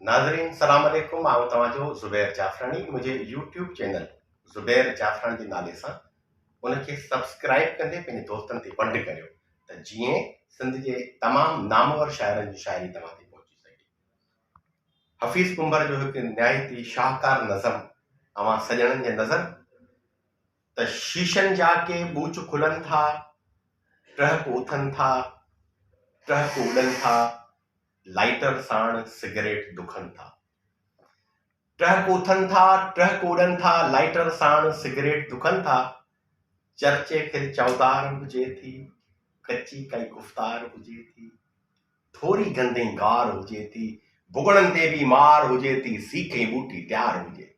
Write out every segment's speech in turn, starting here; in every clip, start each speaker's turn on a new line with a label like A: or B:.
A: नाज़रीन सलाम अलैकुम। आऊं तव्हांजो ज़ुबैर जाफ़रानी। मुझे यूट्यूब चैनल ज़ुबैर जाफ़रानी जे नाले सां उनखे सब्सक्राइब कंदे पंहिंजे दोस्तनि ते वंड करियो त जीअं सिंध जे तमामु नामवर शाइरनि जी शाइरी तव्हां ते पहुची सघे। हफ़ीज़ कुंभर जो हिकु निहायती शाहकार नज़म अवां सॼणनि जे नज़र त शीशनि जा के ॿूच खुलनि था, टहक उथनि था, टहक उॾनि था, लाइटर साण सिगरेट दुखनि था। टहक उथनि था, टहक उॾनि था, लाइटर साण सिगरेट दुखनि था। चर्चे खे चौधार हुजे थी, कची काई गुफ़्तार हुजे थी, थोरी गंदी गार हुजे थी, भुॻड़नि ते बि मार हुजे थी, सीखे ॿूटी तयार हुजे थी।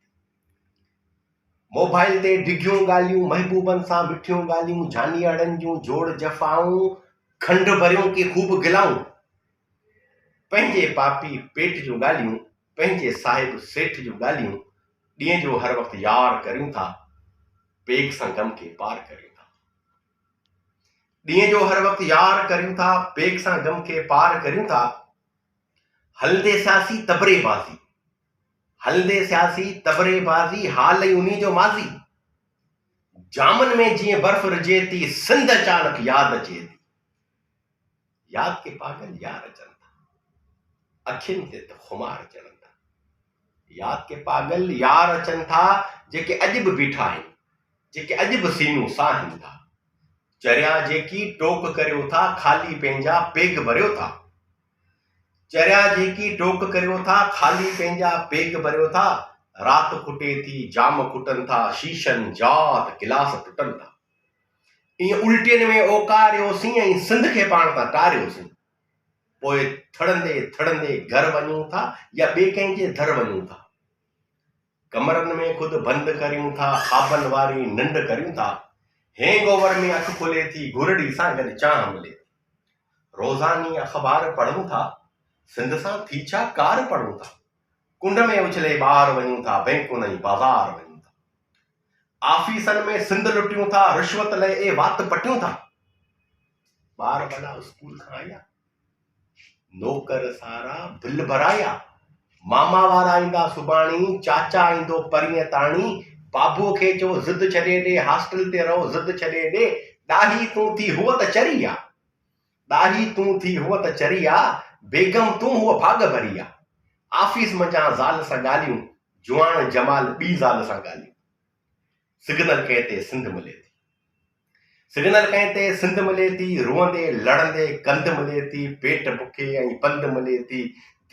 A: मोबाइल ते डिघियूं ॻाल्हियूं, महबूबनि सां मिठियूं ॻाल्हियूं, जानियाड़नि जूं जोड़ जफ़ाऊं, खंड भरियूं की ख़ूब गिलाऊं। पंहिंजे पापी पेट जूं ॻाल्हियूं, पंहिंजे साहिब सेठ जूं ॻाल्हियूं, ॾींहं जो हर वक़्तु यार करियूं था, पेक सां गम खे पार करियूं था। ॾींहं जो हर वक़्तु यार करियूं था, पेक सां गम खे पार करियूं था। हलंदे सियासी तबरेबाज़ी, हलंदे सियासी तबरेबाज़ी, हाल ई उन्ही जो माज़ी। जामन में जीअं बर्फ़ रजे थी, सिंध अचानक यादि अचे थी। यादि के पागल यार अचनि था, अखियुनि ते त खुमार चढ़नि था। यादि के पागल यार अचनि था, जेके अॼु बि बीठा आहिनि, जेके अॼु बि सीनूं साहिनि था। चरिया जेकी टोक करियो था, ख़ाली पंहिंजा पेग भरियो था। चरिया जेकी टोक करियो था, ख़ाली पंहिंजा पेग भरियो था। राति खुटे थी, जाम खुटनि था, शीशनि जात गिलास टुटनि था। ईअं उल्टियुनि में ओकारियोसीं ऐं सिंध खे पाण तां टारियोसीं। पोइ थड़ंदे थड़ंदे घर वञूं था या ॿिए कंहिंजे दर वञूं था। कमरनि में ख़ुदि बंदि करियूं था, ख़्वाबनि वारी निंड करियूं था। हैंगओवर में अखि खुले थी, घुरड़ी सां गॾु चांहि मिले थी। रोज़ानी अख़बार पढ़ूं था, सिंध सां थी छा कार पढ़ूं था। कुंड में उछले ॿार वञूं था, बैंकुनि ऐं बाज़ार वञूं था। आफ़ीसनि में सिंध लुटियूं था, रिश्वत लहे वात पटियूं था। ॿार वॾा स्कूल खां आया, नौकर सारा बिल भराया। मामा वारा ईंदा सुभाणी, चाचा ईंदो परींहं ताणी। बाबूअ खे चओ ज़िद छॾे ॾे, हॉस्टल ते रहो ज़िद छॾे ॾे। ॾाही तूं थी हुअ त चरी आ, ॾाही तूं थी हुअ त चरी आ, बेगम तूं हुअ भाग भरी आ। आफ़ीस मंझां ज़ाल सां ॻाल्हियूं, जुवान जमाल ॿी ज़ाल सां ॻाल्हियूं। सिग्नल कंहिं ते सिंध मिले थी, सिग्नल कंहिं ते सिंध मिले थी। रुअंदे लड़ंदे कंध मिले थी, पेट बुखे ऐं पंधु मिले थी।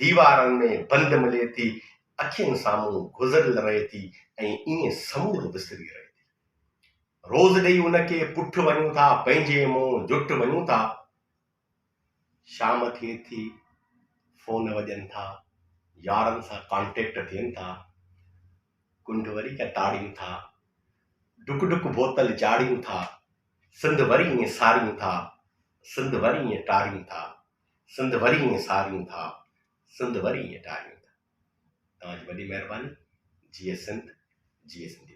A: दीवारनि में बंदि मिले थी, अखियुनि साम्हूं गुज़रियल रहे थी ऐं ईअं समूरो विसरी रहे थी। रोज़ ॾेई उनखे पुठ वञूं था, पंहिंजे मुंहुं जुट वञूं था। शाम थिए थी, फ़ोन वॼनि था, यारनि सां कॉन्टेक्ट थियनि था। कुंड वरी का ताड़ियूं था, डुक डुक बोतल चाढ़ियूं था। सिंध वरी ईअं सारियूं था, सिंध वरी ईअं टारियूं था, सिंध वरी ईअं सारियूं था, सिंध वरी ईअं टारियूं था। तव्हांजी वॾी महिरबानी। जिए सिंध, जिए सिंधी।